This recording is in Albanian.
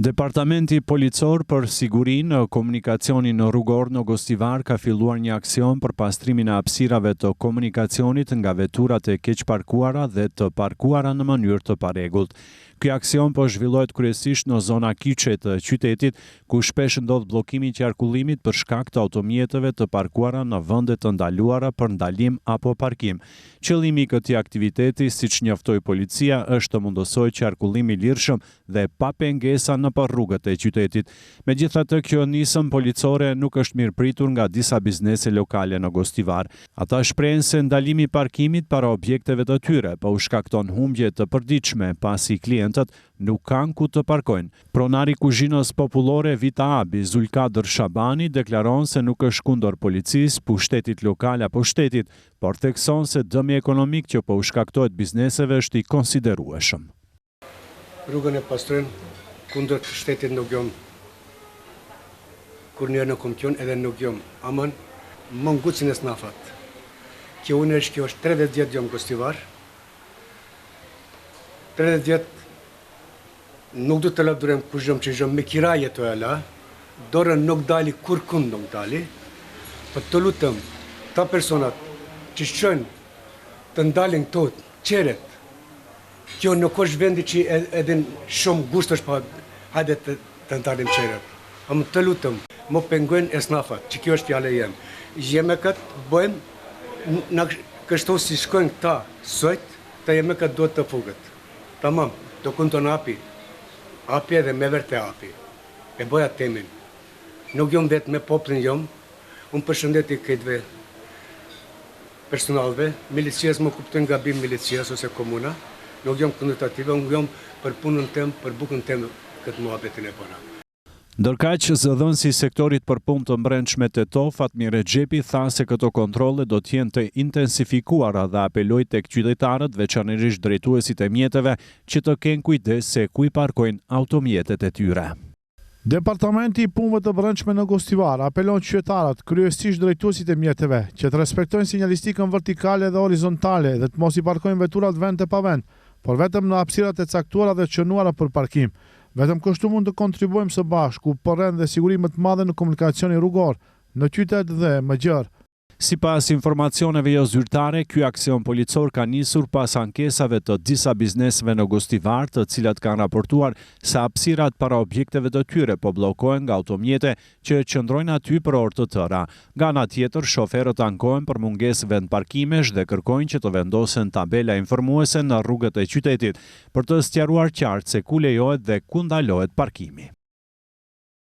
Departamenti policor për sigurinë, komunikacionin rrugor në Gostivar ka filluar një aksion për pastrimin e hapësirave të komunikacionit nga veturat e keqparkuara dhe të parkuara në mënyrë të parregullt. Ky aksion po zhvillohet kryesisht në zona kyçe të qytetit, ku shpesh ndodh bllokimi i qarkullimit për shkak të automjeteve të parkuara në vende të ndaluara për ndalim apo parkim. Qëllimi i këtij aktiviteti, siç njoftoi policia, është të mundësojë qarkullimi i lirshëm dhe pa pengesa nëpër rrugët e qytetit. Megjithatë, kjo nisëm policore nuk është mirëpritur nga disa biznese lokale në Gostivar. Ata shprehen se ndalimi i parkimit para objekteve të tyre po u shkakton humbje të përditshme pasi klientët nuk kanë ku të parkojnë. Pronari i kuzhinës popullore Vita Abi, Zulkader Shabani, deklaron se nuk është kundër policisë, pushtetit lokal apo shtetit, por thekson se dëmi ekonomik që po u shkaktohet bizneseve është i konsiderueshëm. Rrugën e pastrojmë kundër shtetit nuk jom. Kur njerë në kompion edhe nuk jom. Amën, më ngucin e snafat. Kjo është 30 vjetë jom Gostivar. 30 vjetë nuk du të lavdurem kur zhëm që zhëm me kiraje të ala, dorën nuk dali kur kënd nuk dali, për të lutëm ta personat që shqën të ndalin këto qeret, kjo nuk është vendi që edhin shumë gusht është pa hajde të ndalim qeret. Më të lutëm, më pengojnë e snafat, që kjo është fjale jem. Jeme këtë bëjmë, në kështu si shkojnë këta sojt, të jeme këtë duhet të fugët. Tamam, do kënë të në api edhe me verte api. E boja temin. Nuk jom vetë me poplin jom, unë përshëndeti këtëve personalve, milicias më kuptojnë nga bim milicias ose komuna, nuk jom kundërtative, unë jom për punën tem, për bukën tem këtë muhabetin e bona. Ndërkaq, zëdhënësi i sektorit për punë të mbrëmshme TETO, Fatmir Rexhepi, tha se këto kontrolle do të jenë të intensifikuara dhe apeloi tek qytetarët, veçanërisht drejtuesit e mjeteve, që të kenë kujdes se ku i parkojnë automjetet e tyre. Departamenti i punëve të brendshme në Gostivar apelon qytetarët, kryesisht drejtuesit e mjeteve, që të respektojnë sinjalistikën vertikale dhe horizontale dhe të mos i parkojnë veturat vend e pa vend, por vetëm në hapësirat e caktuara dhe qënuara për parkim. Vetëm kështu mund të kontribuojmë së bashku për rend dhe siguri më të madhe në komunikacionin rrugor, në qytet dhe më gjerë. Sipas informacioneve jo zyrtare, ky aksion policor ka nisur pas ankesave të disa bizneseve në Gostivar, të cilat kanë raportuar se hapësirat para objekteve të tyre po bllokohen nga automjete që qëndrojnë aty për orë të tëra. Nga ana tjetër, shoferët ankohen për mungesë vendparkimesh dhe kërkojnë që të vendosen tabela informuese në rrugët e qytetit, për të sqaruar qartë se ku lejohet dhe ku ndalohet parkimi.